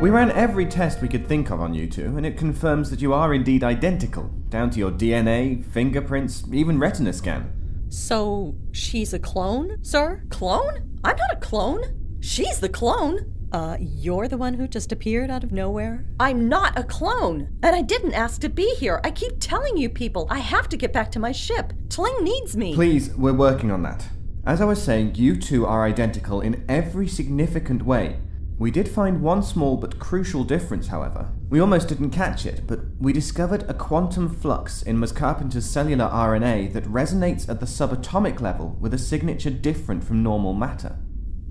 We ran every test we could think of on you two, and it confirms that you are indeed identical, down to your DNA, fingerprints, even retina scan. So, she's a clone, sir? Clone? I'm not a clone. She's the clone. You're the one who just appeared out of nowhere? I'm not a clone, and I didn't ask to be here. I keep telling you people, I have to get back to my ship. Tling needs me. Please, we're working on that. As I was saying, you two are identical in every significant way. We did find one small but crucial difference, however. We almost didn't catch it, but we discovered a quantum flux in Ms. Carpenter's cellular RNA that resonates at the subatomic level with a signature different from normal matter.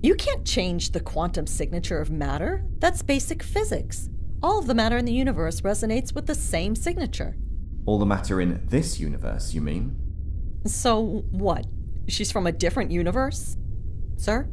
You can't change the quantum signature of matter. That's basic physics. All of the matter in the universe resonates with the same signature. All the matter in this universe, you mean? So, what? She's from a different universe? Sir?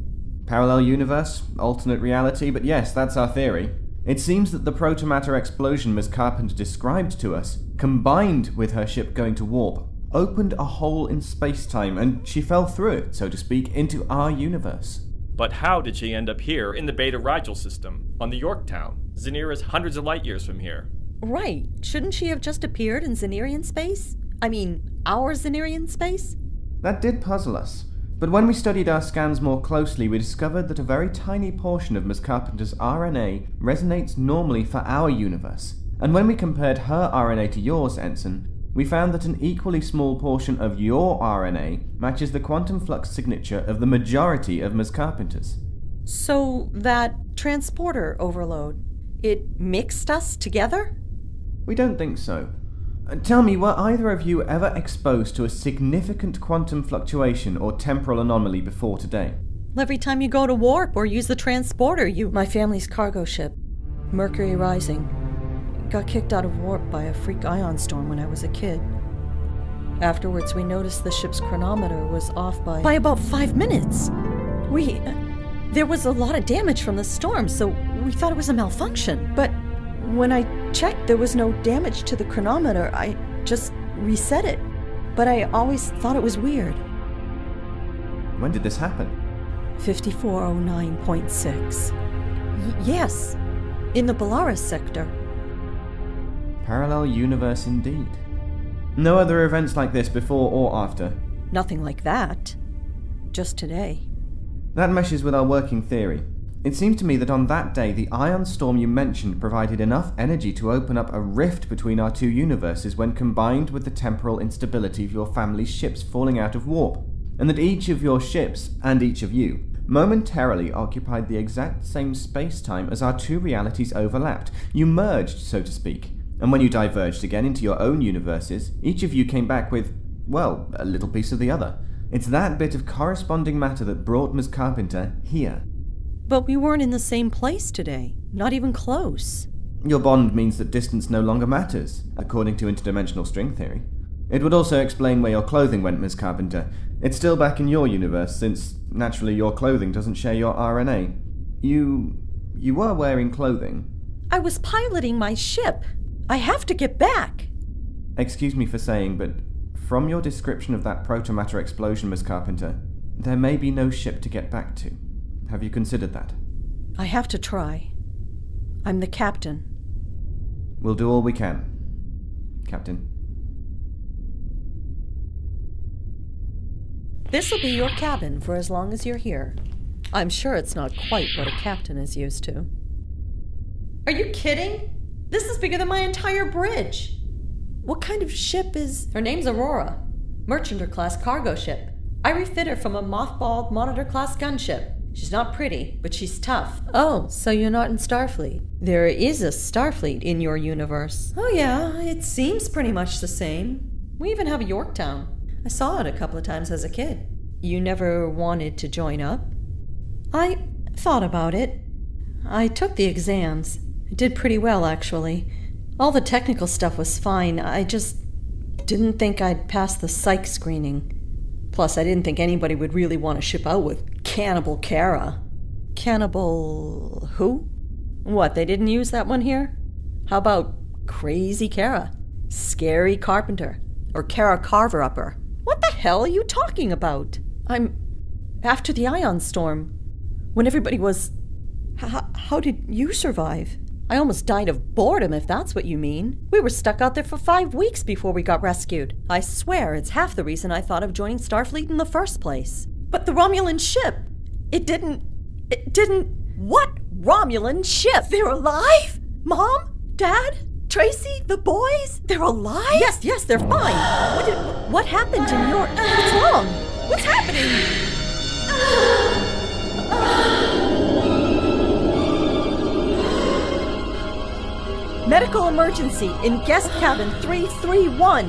Parallel universe, alternate reality, but yes, that's our theory. It seems that the protomatter explosion Ms. Carpenter described to us, combined with her ship going to warp, opened a hole in space-time, and she fell through it, so to speak, into our universe. But how did she end up here in the Beta Rigel system, on the Yorktown? Zenir is hundreds of light years from here. Right. Shouldn't she have just appeared in Zenirian space? I mean, our Zenirian space? That did puzzle us. But when we studied our scans more closely, we discovered that a very tiny portion of Ms. Carpenter's RNA resonates normally for our universe. And when we compared her RNA to yours, Ensign, we found that an equally small portion of your RNA matches the quantum flux signature of the majority of Ms. Carpenter's. So that transporter overload, it mixed us together? We don't think so. Tell me, were either of you ever exposed to a significant quantum fluctuation or temporal anomaly before today? Every time you go to warp or use the transporter, My family's cargo ship, Mercury Rising, got kicked out of warp by a freak ion storm when I was a kid. Afterwards, we noticed the ship's chronometer was off by about 5 minutes. There was a lot of damage from the storm, so we thought it was a malfunction. But when I checked, there was no damage to the chronometer. I just reset it. But I always thought it was weird. When did this happen? 5409.6. Yes, in the Belarus sector. Parallel universe indeed. No other events like this before or after? Nothing like that. Just today. That meshes with our working theory. It seems to me that on that day, the ion storm you mentioned provided enough energy to open up a rift between our two universes when combined with the temporal instability of your family's ships falling out of warp, and that each of your ships, and each of you, momentarily occupied the exact same space-time as our two realities overlapped. You merged, so to speak, and when you diverged again into your own universes, each of you came back with, well, a little piece of the other. It's that bit of corresponding matter that brought Ms. Carpenter here. But we weren't in the same place today. Not even close. Your bond means that distance no longer matters, according to interdimensional string theory. It would also explain where your clothing went, Ms. Carpenter. It's still back in your universe, since, naturally, your clothing doesn't share your RNA. You were wearing clothing. I was piloting my ship. I have to get back. Excuse me for saying, but from your description of that protomatter explosion, Ms. Carpenter, there may be no ship to get back to. Have you considered that? I have to try. I'm the captain. We'll do all we can, Captain. This'll be your cabin for as long as you're here. I'm sure it's not quite what a captain is used to. Are you kidding? This is bigger than my entire bridge. What kind of ship is... Her name's Aurora. Merchant-class cargo ship. I refit her from a mothballed Monitor-class gunship. She's not pretty, but she's tough. Oh, so you're not in Starfleet. There is a Starfleet in your universe. Oh yeah, it seems pretty much the same. We even have a Yorktown. I saw it a couple of times as a kid. You never wanted to join up? I thought about it. I took the exams. I did pretty well, actually. All the technical stuff was fine. I just didn't think I'd pass the psych screening. Plus, I didn't think anybody would really want to ship out with Cannibal Kara. Cannibal who? What, they didn't use that one here? How about Crazy Kara? Scary Carpenter? Or Kara Carver-Upper? What the hell are you talking about? After the ion storm, when everybody was... How did you survive? I almost died of boredom, if that's what you mean. We were stuck out there for 5 weeks before we got rescued. I swear it's half the reason I thought of joining Starfleet in the first place. But the Romulan ship, it didn't... What Romulan ship? They're alive? Mom? Dad? Tracy? The boys? They're alive? Yes, they're fine. What happened in your... What's wrong? What's happening? Medical emergency in guest cabin 331.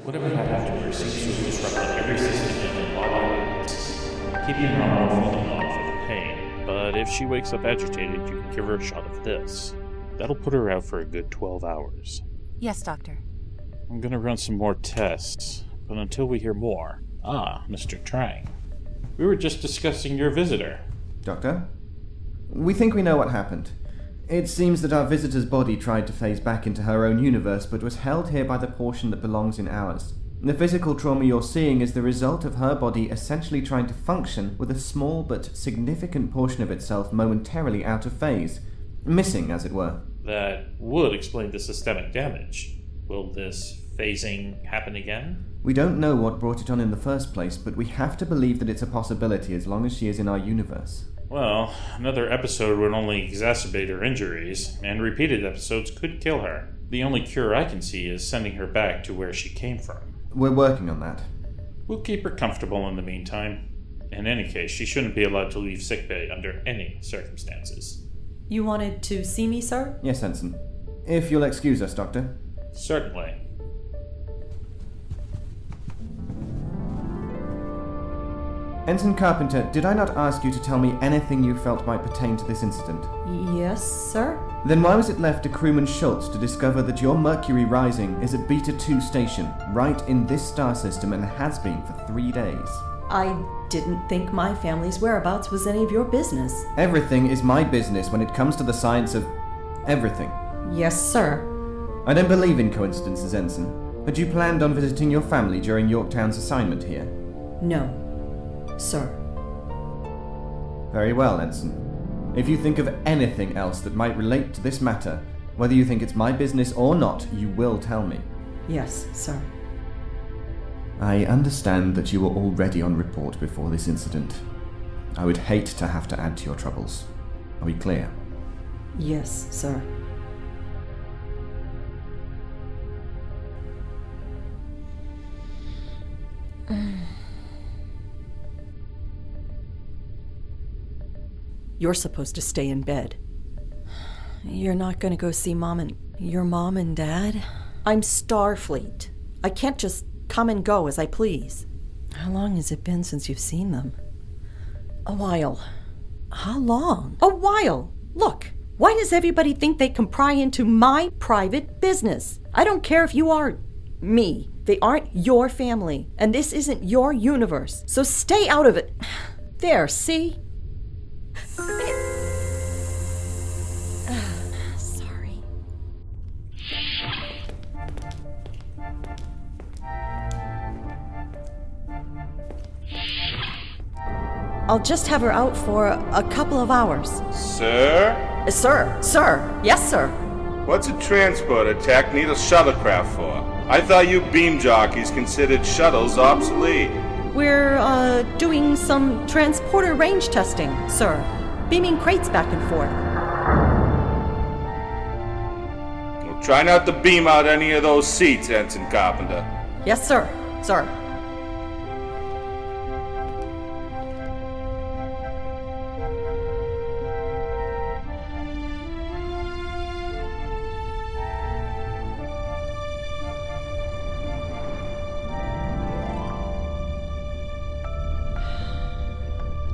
Whatever happened to her seems to have disrupted every system in the body, keeping her on morphine along for the pain. But if she wakes up agitated, you can give her a shot of this. That'll put her out for a good 12 hours. Yes, Doctor. I'm gonna run some more tests, but until we hear more... Mr. Trang. We were just discussing your visitor. Doctor? We think we know what happened. It seems that our visitor's body tried to phase back into her own universe, but was held here by the portion that belongs in ours. The physical trauma you're seeing is the result of her body essentially trying to function with a small but significant portion of itself momentarily out of phase. Missing, as it were. That would explain the systemic damage. Will this phasing happen again? We don't know what brought it on in the first place, but we have to believe that it's a possibility as long as she is in our universe. Well, another episode would only exacerbate her injuries, and repeated episodes could kill her. The only cure I can see is sending her back to where she came from. We're working on that. We'll keep her comfortable in the meantime. In any case, she shouldn't be allowed to leave sickbay under any circumstances. You wanted to see me, sir? Yes, Ensign. If you'll excuse us, Doctor. Certainly. Ensign Carpenter, did I not ask you to tell me anything you felt might pertain to this incident? Yes, sir? Then why was it left to crewman Schultz to discover that your Mercury Rising is at Beta 2 station, right in this star system, and has been for 3 days? I didn't think my family's whereabouts was any of your business. Everything is my business when it comes to the science of... everything. Yes, sir. I don't believe in coincidences, Ensign. Had you planned on visiting your family during Yorktown's assignment here? No, sir. Very well, Ensign. If you think of anything else that might relate to this matter, whether you think it's my business or not, you will tell me. Yes, sir. I understand that you were already on report before this incident. I would hate to have to add to your troubles. Are we clear? Yes, sir. You're supposed to stay in bed. You're not going to go see your mom and dad? I'm Starfleet. I can't just come and go as I please. How long has it been since you've seen them? A while. How long? A while. Look, why does everybody think they can pry into my private business? I don't care if you are me. They aren't your family, and this isn't your universe. So stay out of it. There, see? Sorry. I'll just have her out for a couple of hours. Sir? Sir. Yes, sir. What's a transporter tech need a shuttlecraft for? I thought you beam jockeys considered shuttles obsolete. We're, doing some transporter range testing, sir. Beaming crates back and forth. Well, try not to beam out any of those seats, Ensign Carpenter. Yes, sir. Sir.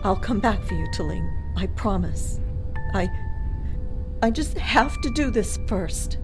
I'll come back for you, Taling. I promise. I just have to do this first.